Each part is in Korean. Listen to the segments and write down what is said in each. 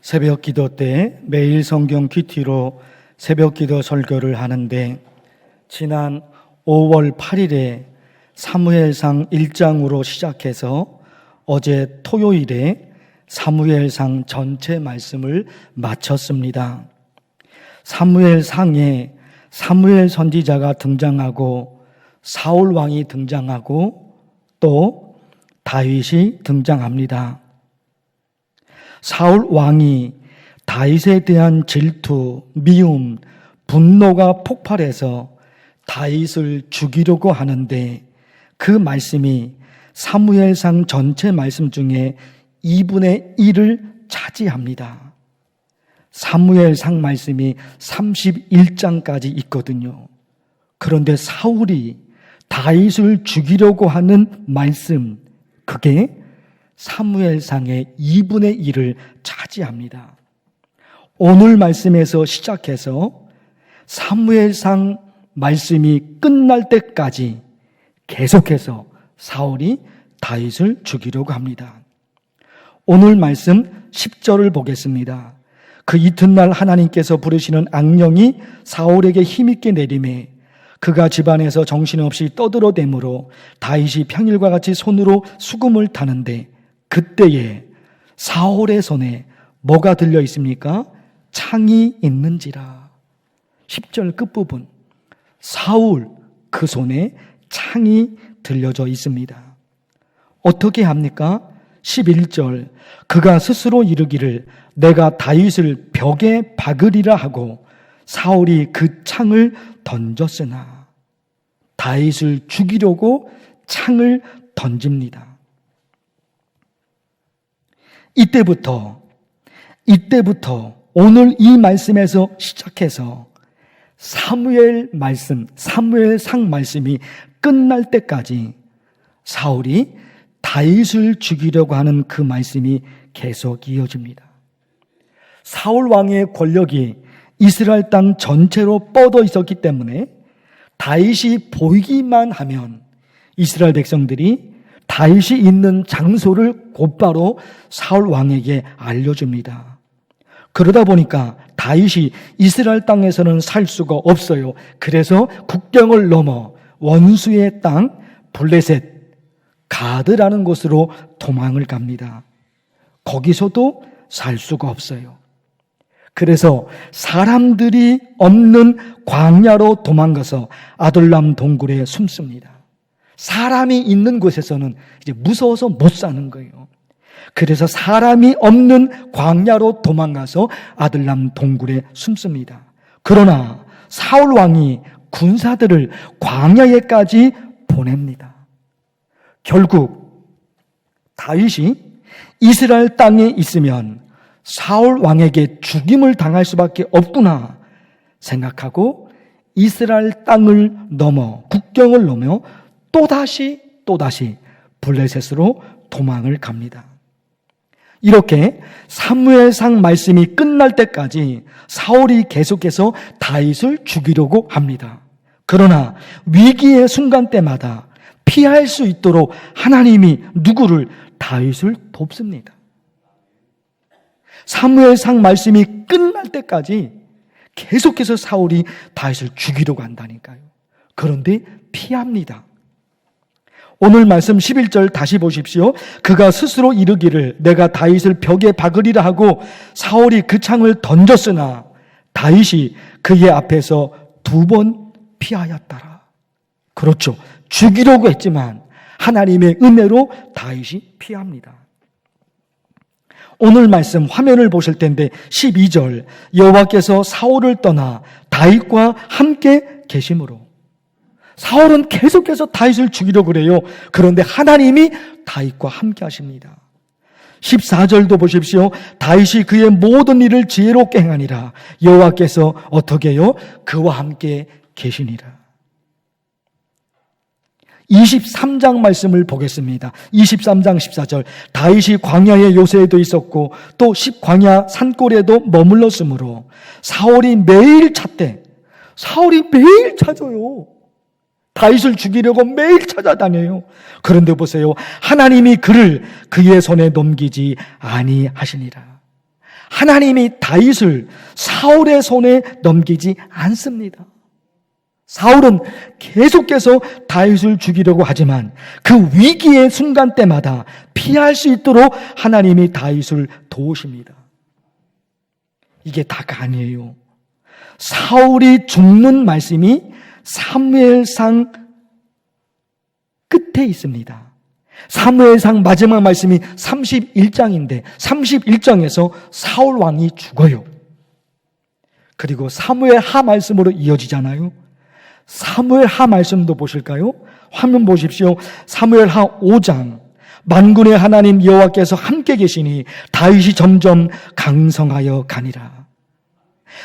새벽 기도 때 매일 성경 큐티로 새벽 기도 설교를 하는데 지난 5월 8일에 사무엘상 1장으로 시작해서 어제 토요일에 사무엘상 전체 말씀을 마쳤습니다. 사무엘상에 사무엘 선지자가 등장하고 사울 왕이 등장하고 또 다윗이 등장합니다. 사울 왕이 다윗에 대한 질투, 미움, 분노가 폭발해서 다윗을 죽이려고 하는데 그 말씀이 사무엘상 전체 말씀 중에 2분의 1을 차지합니다. 사무엘상 말씀이 31장까지 있거든요. 그런데 사울이 다윗을 죽이려고 하는 말씀, 그게 사무엘상의 2분의 1을 차지합니다. 오늘 말씀에서 시작해서 사무엘상 말씀이 끝날 때까지 계속해서 사울이 다윗을 죽이려고 합니다. 오늘 말씀 10절을 보겠습니다. 그 이튿날 하나님께서 부르시는 악령이 사울에게 힘있게 내림에 그가 집안에서 정신없이 떠들어대므로 다윗이 평일과 같이 손으로 수금을 타는데 그때에 사울의 손에 뭐가 들려 있습니까? 창이 있는지라. 10절 끝부분, 사울 그 손에 창이 들려져 있습니다. 어떻게 합니까? 11절, 그가 스스로 이르기를 내가 다윗을 벽에 박으리라 하고 사울이 그 창을 던졌으나, 다윗을 죽이려고 창을 던집니다. 이때부터 오늘 이 말씀에서 시작해서 사무엘상 말씀이 끝날 때까지 사울이 다윗을 죽이려고 하는 그 말씀이 계속 이어집니다. 사울 왕의 권력이 이스라엘 땅 전체로 뻗어 있었기 때문에 다윗이 보이기만 하면 이스라엘 백성들이 다윗이 있는 장소를 곧바로 사울 왕에게 알려줍니다. 그러다 보니까 다윗이 이스라엘 땅에서는 살 수가 없어요. 그래서 국경을 넘어 원수의 땅 블레셋, 가드라는 곳으로 도망을 갑니다. 거기서도 살 수가 없어요. 그래서 사람들이 없는 광야로 도망가서 아둘람 동굴에 숨습니다. 사람이 있는 곳에서는 이제 무서워서 못 사는 거예요. 그래서 사람이 없는 광야로 도망가서 아둘람 동굴에 숨습니다. 그러나 사울 왕이 군사들을 광야에까지 보냅니다. 결국 다윗이 이스라엘 땅에 있으면 사울 왕에게 죽임을 당할 수밖에 없구나 생각하고 이스라엘 땅을 넘어 국경을 넘어 또다시 블레셋으로 도망을 갑니다. 이렇게 사무엘상 말씀이 끝날 때까지 사울이 계속해서 다윗을 죽이려고 합니다. 그러나 위기의 순간 때마다 피할 수 있도록 하나님이 누구를? 다윗을 돕습니다. 사무엘상 말씀이 끝날 때까지 계속해서 사울이 다윗을 죽이려고 한다니까요. 그런데 피합니다. 오늘 말씀 11절 다시 보십시오. 그가 스스로 이르기를 내가 다윗을 벽에 박으리라 하고 사울이 그 창을 던졌으나 다윗이 그의 앞에서 2번 피하였더라. 그렇죠. 죽이려고 했지만 하나님의 은혜로 다윗이 피합니다. 오늘 말씀 화면을 보실 텐데 12절, 여호와께서 사울을 떠나 다윗과 함께 계심으로. 사울은 계속해서 다윗을 죽이려고 그래요. 그런데 하나님이 다윗과 함께 하십니다. 14절도 보십시오. 다윗이 그의 모든 일을 지혜롭게 행하니라. 여호와께서 어떻게 해요? 그와 함께 계시니라. 23장 말씀을 보겠습니다. 23장 14절, 다윗이 광야의 요새에도 있었고 또 광야 산골에도 머물렀으므로 사울이 매일 찾되, 사울이 매일 찾아요. 다윗을 죽이려고 매일 찾아다녀요. 그런데 보세요. 하나님이 그를 그의 손에 넘기지 아니하시니라. 하나님이 다윗을 사울의 손에 넘기지 않습니다. 사울은 계속해서 다윗을 죽이려고 하지만 그 위기의 순간 때마다 피할 수 있도록 하나님이 다윗을 도우십니다. 이게 다가 아니에요. 사울이 죽는 말씀이 사무엘상 끝에 있습니다. 사무엘상 마지막 말씀이 31장인데 31장에서 사울 왕이 죽어요. 그리고 사무엘 하 말씀으로 이어지잖아요. 사무엘 하 말씀도 보실까요? 화면 보십시오. 사무엘 하 5장. 만군의 하나님 여호와께서 함께 계시니 다윗이 점점 강성하여 가니라.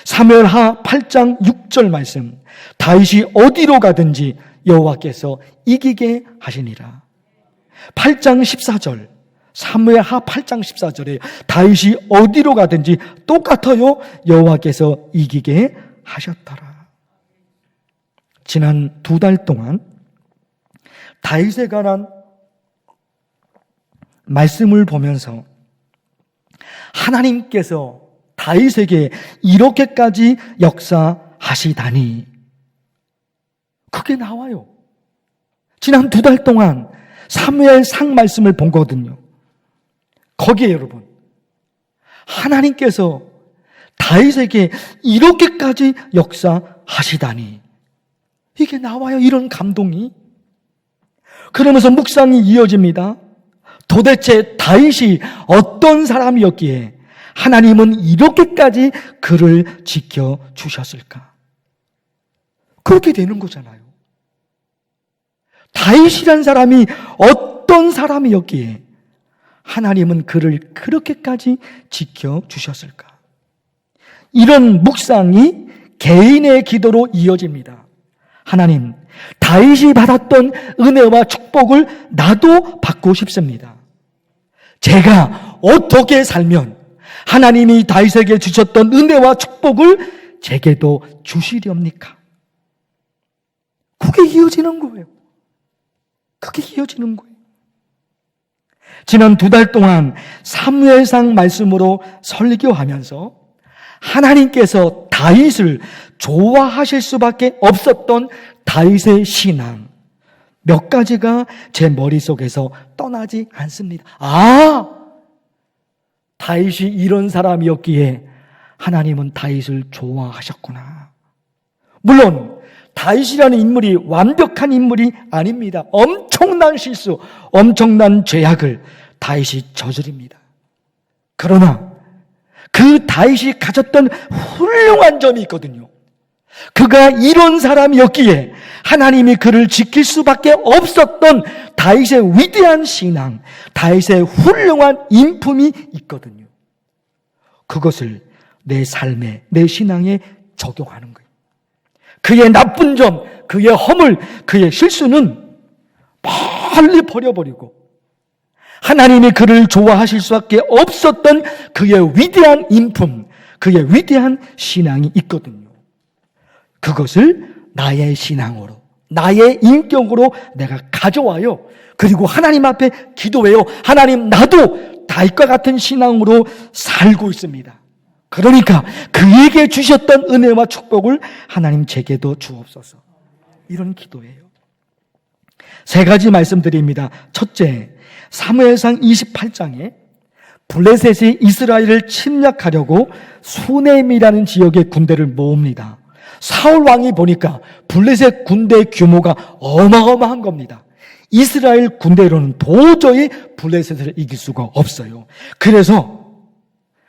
사무엘 하 8장 6절 말씀. 다윗이 어디로 가든지 여호와께서 이기게 하시니라. 8장 14절. 사무엘 하 8장 14절에 다윗이 어디로 가든지 똑같아요. 여호와께서 이기게 하셨더라. 지난 2달 동안 다윗에 관한 말씀을 보면서 하나님께서 다윗에게 이렇게까지 역사하시다니 그게 나와요. 지난 2달 동안 사무엘상 말씀을 본 거거든요. 거기에 여러분 하나님께서 다윗에게 이렇게까지 역사하시다니 이게 나와요. 이런 감동이. 그러면서 묵상이 이어집니다. 도대체 다윗이 어떤 사람이었기에 하나님은 이렇게까지 그를 지켜주셨을까? 그렇게 되는 거잖아요. 다윗이란 사람이 어떤 사람이었기에 하나님은 그를 그렇게까지 지켜주셨을까? 이런 묵상이 개인의 기도로 이어집니다. 하나님, 다윗이 받았던 은혜와 축복을 나도 받고 싶습니다. 제가 어떻게 살면 하나님이 다윗에게 주셨던 은혜와 축복을 제게도 주시렵니까? 그게 이어지는 거예요. 그게 이어지는 거예요. 지난 2달 동안 사무엘상 말씀으로 설교하면서 하나님께서 다윗을 좋아하실 수밖에 없었던 다윗의 신앙 몇 가지가 제 머릿속에서 떠나지 않습니다. 다윗이 이런 사람이었기에 하나님은 다윗을 좋아하셨구나. 물론 다윗이라는 인물이 완벽한 인물이 아닙니다. 엄청난 실수, 엄청난 죄악을 다윗이 저지릅니다. 그러나 그 다윗이 가졌던 훌륭한 점이 있거든요. 그가 이런 사람이었기에 하나님이 그를 지킬 수밖에 없었던 다윗의 위대한 신앙, 다윗의 훌륭한 인품이 있거든요. 그것을 내 삶에, 내 신앙에 적용하는 거예요. 그의 나쁜 점, 그의 허물, 그의 실수는 빨리 버려버리고 하나님이 그를 좋아하실 수밖에 없었던 그의 위대한 인품, 그의 위대한 신앙이 있거든요. 그것을 나의 신앙으로, 나의 인격으로 내가 가져와요. 그리고 하나님 앞에 기도해요. 하나님, 나도 다윗과 같은 신앙으로 살고 있습니다. 그러니까 그에게 주셨던 은혜와 축복을 하나님 제게도 주옵소서. 이런 기도예요. 3가지 말씀드립니다. 첫째, 사무엘상 28장에 블레셋이 이스라엘을 침략하려고 수넴이라는 지역의 군대를 모읍니다. 사울 왕이 보니까 블레셋 군대 규모가 어마어마한 겁니다. 이스라엘 군대로는 도저히 블레셋을 이길 수가 없어요. 그래서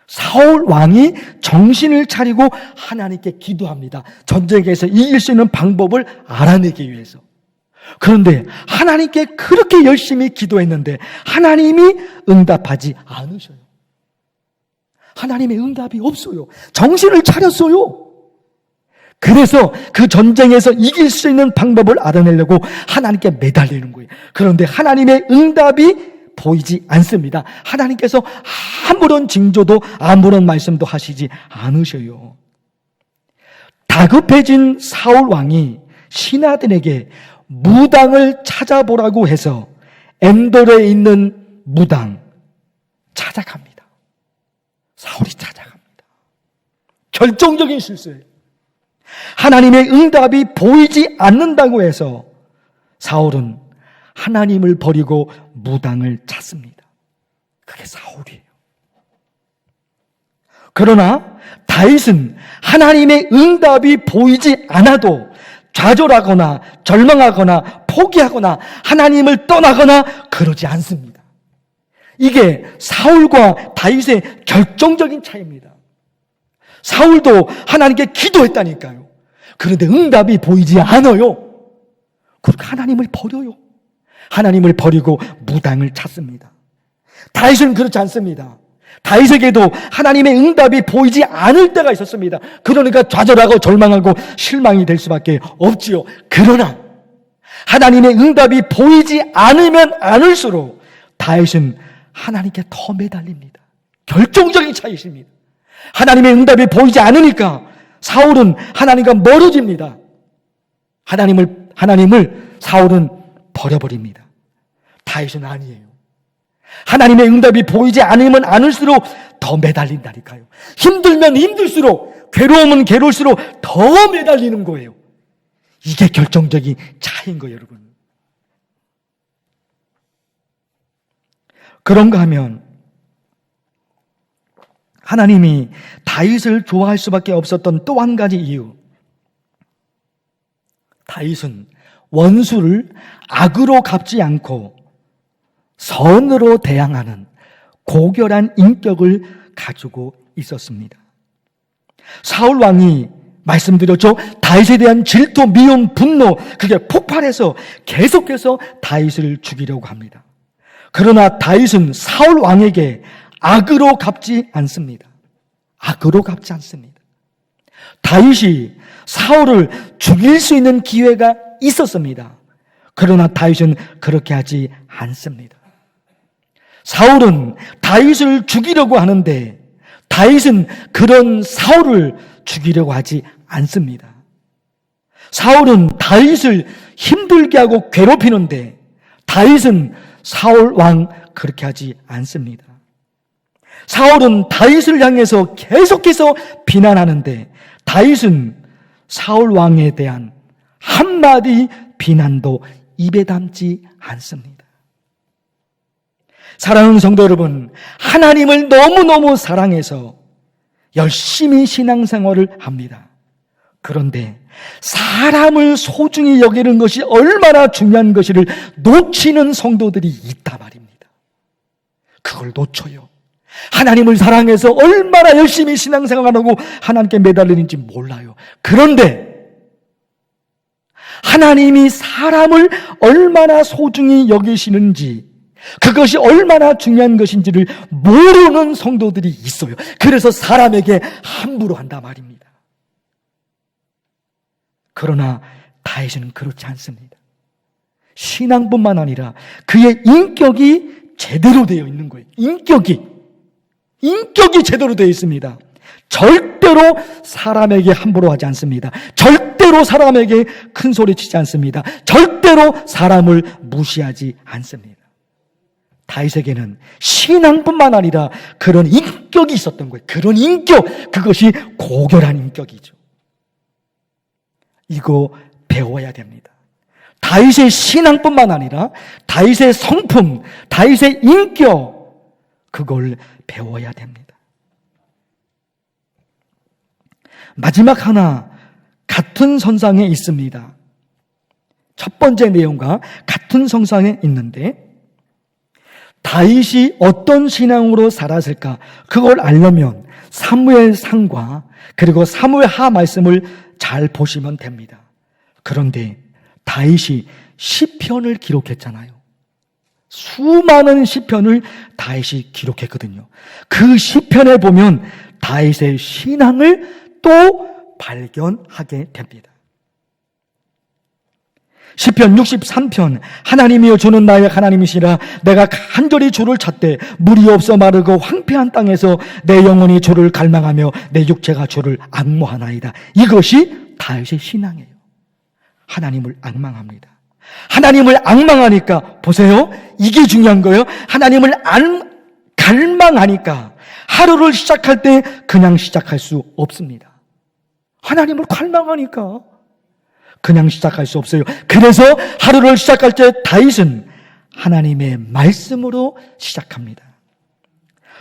사울 왕이 정신을 차리고 하나님께 기도합니다. 전쟁에서 이길 수 있는 방법을 알아내기 위해서. 그런데 하나님께 그렇게 열심히 기도했는데 하나님이 응답하지 않으셔요. 하나님의 응답이 없어요. 정신을 차렸어요. 그래서 그 전쟁에서 이길 수 있는 방법을 알아내려고 하나님께 매달리는 거예요. 그런데 하나님의 응답이 보이지 않습니다. 하나님께서 아무런 징조도 아무런 말씀도 하시지 않으셔요. 다급해진 사울 왕이 신하들에게 무당을 찾아보라고 해서 엔돌에 있는 무당 찾아갑니다. 사울이 찾아가요. 결정적인 실수예요. 하나님의 응답이 보이지 않는다고 해서 사울은 하나님을 버리고 무당을 찾습니다. 그게 사울이에요. 그러나 다윗은 하나님의 응답이 보이지 않아도 좌절하거나 절망하거나 포기하거나 하나님을 떠나거나 그러지 않습니다. 이게 사울과 다윗의 결정적인 차이입니다. 사울도 하나님께 기도했다니까요. 그런데 응답이 보이지 않아요. 그러니까 하나님을 버려요. 하나님을 버리고 무당을 찾습니다. 다윗은 그렇지 않습니다. 다윗에게도 하나님의 응답이 보이지 않을 때가 있었습니다. 그러니까 좌절하고 절망하고 실망이 될 수밖에 없지요. 그러나 하나님의 응답이 보이지 않으면 않을수록 다윗은 하나님께 더 매달립니다. 결정적인 차이십니다. 하나님의 응답이 보이지 않으니까 사울은 하나님과 멀어집니다. 하나님을 사울은 버려버립니다. 다윗은 아니에요. 하나님의 응답이 보이지 않으면 않을수록 더 매달린다니까요. 힘들면 힘들수록, 괴로우면 괴로울수록 더 매달리는 거예요. 이게 결정적인 차이인 거예요, 여러분. 그런가 하면 하나님이 다윗을 좋아할 수밖에 없었던 또 한 가지 이유. 다윗은 원수를 악으로 갚지 않고 선으로 대항하는 고결한 인격을 가지고 있었습니다. 사울 왕이 말씀드렸죠. 다윗에 대한 질투, 미움, 분노, 그게 폭발해서 계속해서 다윗을 죽이려고 합니다. 그러나 다윗은 사울 왕에게 악으로 갚지 않습니다. 악으로 갚지 않습니다. 다윗이 사울을 죽일 수 있는 기회가 있었습니다. 그러나 다윗은 그렇게 하지 않습니다. 사울은 다윗을 죽이려고 하는데 다윗은 그런 사울을 죽이려고 하지 않습니다. 사울은 다윗을 힘들게 하고 괴롭히는데 다윗은 사울 왕 그렇게 하지 않습니다. 사울은 다윗을 향해서 계속해서 비난하는데 다윗은 사울 왕에 대한 한마디 비난도 입에 담지 않습니다. 사랑하는 성도 여러분, 하나님을 너무너무 사랑해서 열심히 신앙생활을 합니다. 그런데 사람을 소중히 여기는 것이 얼마나 중요한 것을 놓치는 성도들이 있다 말입니다. 그걸 놓쳐요. 하나님을 사랑해서 얼마나 열심히 신앙생활하고 하나님께 매달리는지 몰라요. 그런데 하나님이 사람을 얼마나 소중히 여기시는지, 그것이 얼마나 중요한 것인지를 모르는 성도들이 있어요. 그래서 사람에게 함부로 한다 말입니다. 그러나 다윗은 그렇지 않습니다. 신앙뿐만 아니라 그의 인격이 제대로 되어 있는 거예요. 인격이 제대로 되어 있습니다. 절대로 사람에게 함부로 하지 않습니다. 절대로 사람에게 큰 소리 치지 않습니다. 절대로 사람을 무시하지 않습니다. 다윗에게는 신앙뿐만 아니라 그런 인격이 있었던 거예요. 그런 인격, 그것이 고결한 인격이죠. 이거 배워야 됩니다. 다윗의 신앙뿐만 아니라 다윗의 성품, 다윗의 인격, 그걸 배워야 됩니다. 마지막 하나, 같은 선상에 있습니다. 첫 번째 내용과 같은 선상에 있는데 다윗이 어떤 신앙으로 살았을까? 그걸 알려면 사무엘상과 그리고 사무엘하 말씀을 잘 보시면 됩니다. 그런데 다윗이 시편을 기록했잖아요. 수많은 시편을 다윗이 기록했거든요. 그 시편에 보면 다윗의 신앙을 또 발견하게 됩니다. 시편 63편, 하나님이여 주는 나의 하나님이시라. 내가 간절히 주를 찾되 물이 없어 마르고 황폐한 땅에서 내 영혼이 주를 갈망하며 내 육체가 주를 앙모하나이다. 이것이 다윗의 신앙이에요. 하나님을 앙망합니다. 하나님을 앙망하니까 보세요. 이게 중요한 거예요. 하나님을 갈망하니까 하루를 시작할 때 그냥 시작할 수 없습니다. 하나님을 갈망하니까 그냥 시작할 수 없어요. 그래서 하루를 시작할 때 다윗은 하나님의 말씀으로 시작합니다.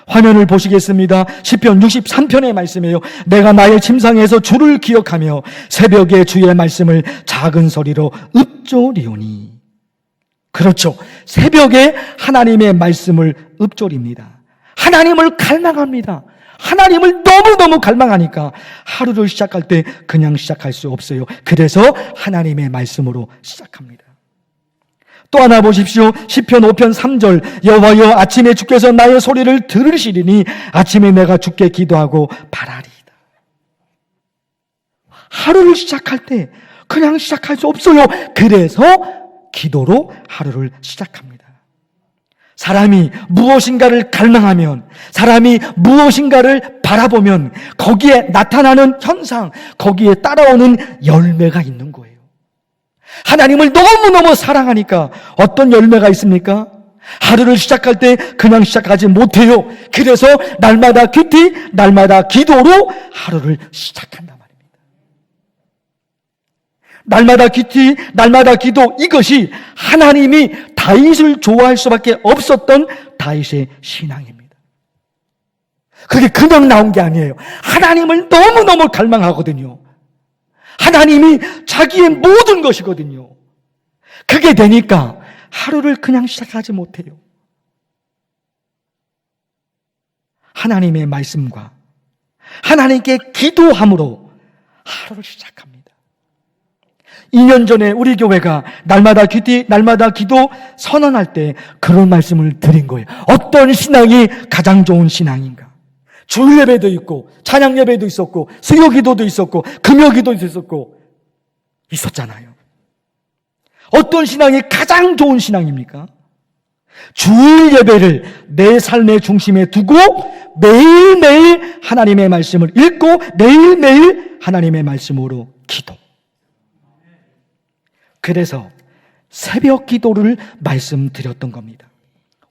화면을 보시겠습니다. 시편 63편의 말씀이에요. 내가 나의 침상에서 주를 기억하며 새벽에 주의 말씀을 작은 소리로 읊조리오니. 그렇죠. 새벽에 하나님의 말씀을 읊조립니다. 하나님을 갈망합니다. 하나님을 너무너무 갈망하니까 하루를 시작할 때 그냥 시작할 수 없어요. 그래서 하나님의 말씀으로 시작합니다. 또 하나 보십시오. 시편 5편 3절 여호와여 아침에 주께서 나의 소리를 들으시리니 아침에 내가 주께 기도하고 바라리이다. 하루를 시작할 때 그냥 시작할 수 없어요. 그래서 기도로 하루를 시작합니다. 사람이 무엇인가를 갈망하면, 사람이 무엇인가를 바라보면 거기에 나타나는 현상, 거기에 따라오는 열매가 있는 거예요. 하나님을 너무너무 사랑하니까 어떤 열매가 있습니까? 하루를 시작할 때 그냥 시작하지 못해요. 그래서 날마다 큐티, 날마다 기도로 하루를 시작한단 말입니다. 날마다 큐티, 날마다 기도, 이것이 하나님이 다윗을 좋아할 수밖에 없었던 다윗의 신앙입니다. 그게 그냥 나온 게 아니에요. 하나님을 너무너무 갈망하거든요. 하나님이 자기의 모든 것이거든요. 그게 되니까 하루를 그냥 시작하지 못해요. 하나님의 말씀과 하나님께 기도함으로 하루를 시작합니다. 2년 전에 우리 교회가 날마다 큐티, 날마다 기도 선언할 때 그런 말씀을 드린 거예요. 어떤 신앙이 가장 좋은 신앙인가? 주일 예배도 있고 찬양 예배도 있었고 수요 기도도 있었고 금요 기도도 있었고 있었잖아요. 어떤 신앙이 가장 좋은 신앙입니까? 주일 예배를 내 삶의 중심에 두고 매일매일 하나님의 말씀을 읽고 매일매일 하나님의 말씀으로 기도. 그래서 새벽 기도를 말씀드렸던 겁니다.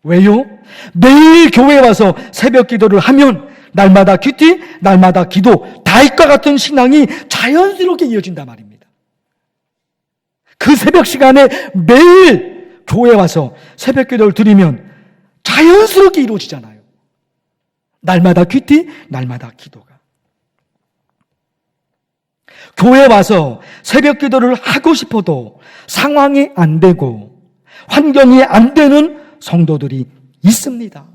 왜요? 매일 교회에 와서 새벽 기도를 하면 날마다 큐티, 날마다 기도, 다윗과 같은 신앙이 자연스럽게 이어진단 말입니다. 그 새벽 시간에 매일 교회에 와서 새벽 기도를 드리면 자연스럽게 이루어지잖아요. 날마다 큐티, 날마다 기도가. 교회에 와서 새벽 기도를 하고 싶어도 상황이 안 되고 환경이 안 되는 성도들이 있습니다.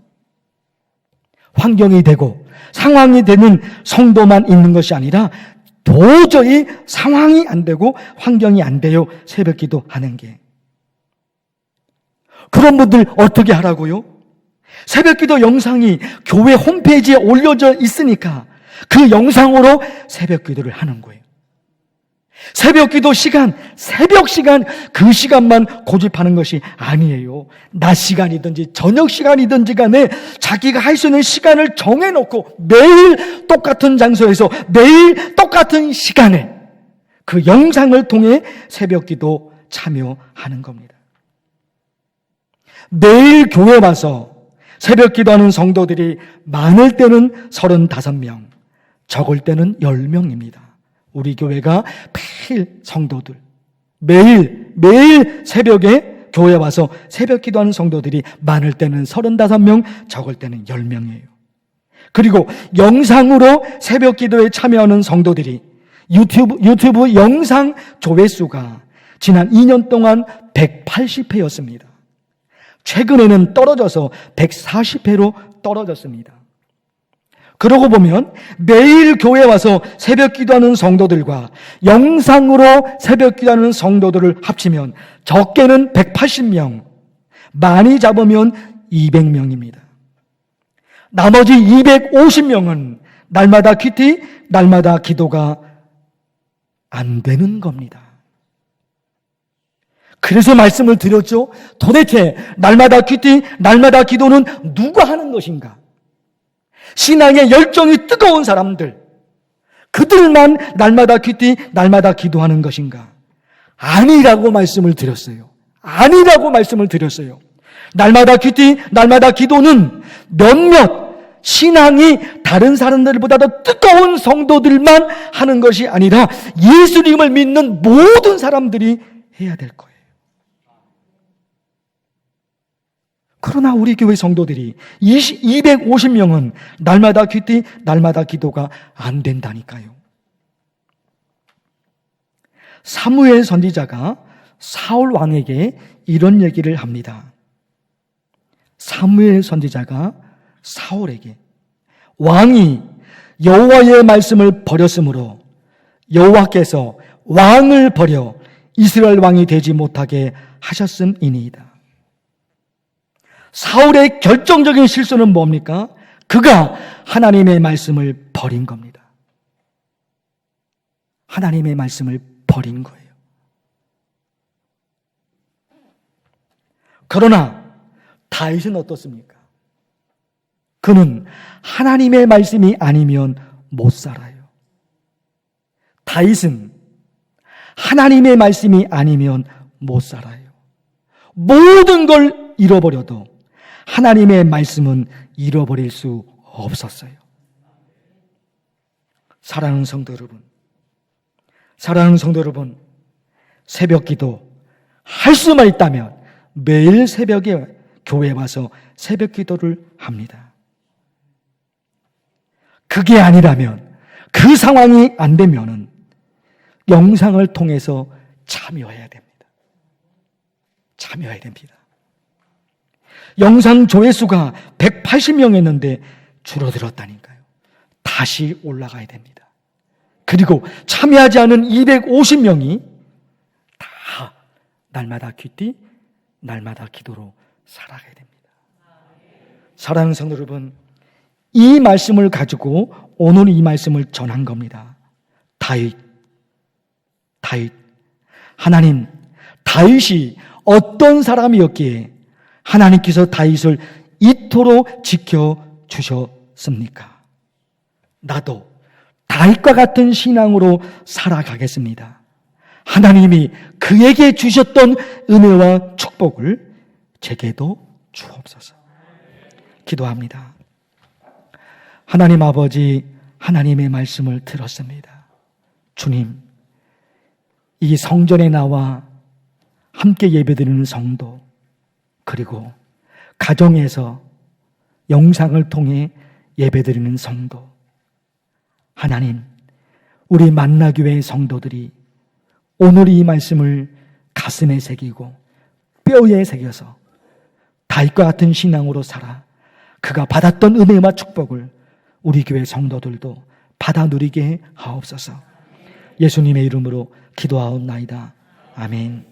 환경이 되고 상황이 되는 성도만 있는 것이 아니라 도저히 상황이 안 되고 환경이 안 돼요. 새벽 기도 하는 게. 그런 분들 어떻게 하라고요? 새벽 기도 영상이 교회 홈페이지에 올려져 있으니까 그 영상으로 새벽 기도를 하는 거예요. 새벽 기도 시간, 새벽 시간, 그 시간만 고집하는 것이 아니에요. 낮 시간이든지 저녁 시간이든지 간에 자기가 할 수 있는 시간을 정해놓고 매일 똑같은 장소에서 매일 똑같은 시간에 그 영상을 통해 새벽 기도 참여하는 겁니다. 매일 교회 와서 새벽 기도하는 성도들이 많을 때는 35명, 적을 때는 10명입니다. 우리 교회가 매일 성도들, 매일 새벽에 교회 와서 새벽 기도하는 성도들이 많을 때는 35명, 적을 때는 10명이에요. 그리고 영상으로 새벽 기도에 참여하는 성도들이 유튜브 영상 조회수가 지난 2년 동안 180회였습니다. 최근에는 떨어져서 140회로 떨어졌습니다. 그러고 보면 매일 교회에 와서 새벽 기도하는 성도들과 영상으로 새벽 기도하는 성도들을 합치면 적게는 180명, 많이 잡으면 200명입니다. 나머지 250명은 날마다 큐티, 날마다 기도가 안 되는 겁니다. 그래서 말씀을 드렸죠. 도대체 날마다 큐티, 날마다 기도는 누가 하는 것인가? 신앙의 열정이 뜨거운 사람들, 그들만 날마다 큐티, 날마다 기도하는 것인가? 아니라고 말씀을 드렸어요. 아니라고 말씀을 드렸어요. 날마다 큐티, 날마다 기도는 몇몇 신앙이 다른 사람들보다 더 뜨거운 성도들만 하는 것이 아니라 예수님을 믿는 모든 사람들이 해야 될 거예요. 그러나 우리 교회 성도들이 250명은 날마다 큐티, 날마다 기도가 안 된다니까요. 사무엘 선지자가 사울 왕에게 이런 얘기를 합니다. 사무엘 선지자가 사울에게 왕이 여호와의 말씀을 버렸으므로 여호와께서 왕을 버려 이스라엘 왕이 되지 못하게 하셨음이니이다. 사울의 결정적인 실수는 뭡니까? 그가 하나님의 말씀을 버린 겁니다. 하나님의 말씀을 버린 거예요. 그러나 다윗은 어떻습니까? 그는 하나님의 말씀이 아니면 못 살아요. 다윗은 하나님의 말씀이 아니면 못 살아요. 모든 걸 잃어버려도 하나님의 말씀은 잃어버릴 수 없었어요. 사랑하는 성도 여러분, 새벽 기도 할 수만 있다면 매일 새벽에 교회에 와서 새벽 기도를 합니다. 그게 아니라면, 그 상황이 안 되면은 영상을 통해서 참여해야 됩니다. 참여해야 됩니다. 영상 조회수가 180명이었는데 줄어들었다니까요. 다시 올라가야 됩니다. 그리고 참여하지 않은 250명이 다 날마다 큐티, 날마다 기도로 살아가야 됩니다. 사랑하는 성도 여러분, 이 말씀을 가지고 오늘 이 말씀을 전한 겁니다. 다윗. 하나님, 다윗이 어떤 사람이었기에 하나님께서 다윗을 이토록 지켜주셨습니까? 나도 다윗과 같은 신앙으로 살아가겠습니다. 하나님이 그에게 주셨던 은혜와 축복을 제게도 주옵소서. 기도합니다. 하나님 아버지, 하나님의 말씀을 들었습니다. 주님, 이 성전에 나와 함께 예배드리는 성도, 그리고 가정에서 영상을 통해 예배드리는 성도, 하나님, 우리 만나교회의 성도들이 오늘 이 말씀을 가슴에 새기고 뼈에 새겨서 다윗과 같은 신앙으로 살아 그가 받았던 은혜와 축복을 우리 교회 성도들도 받아 누리게 하옵소서. 예수님의 이름으로 기도하옵나이다. 아멘.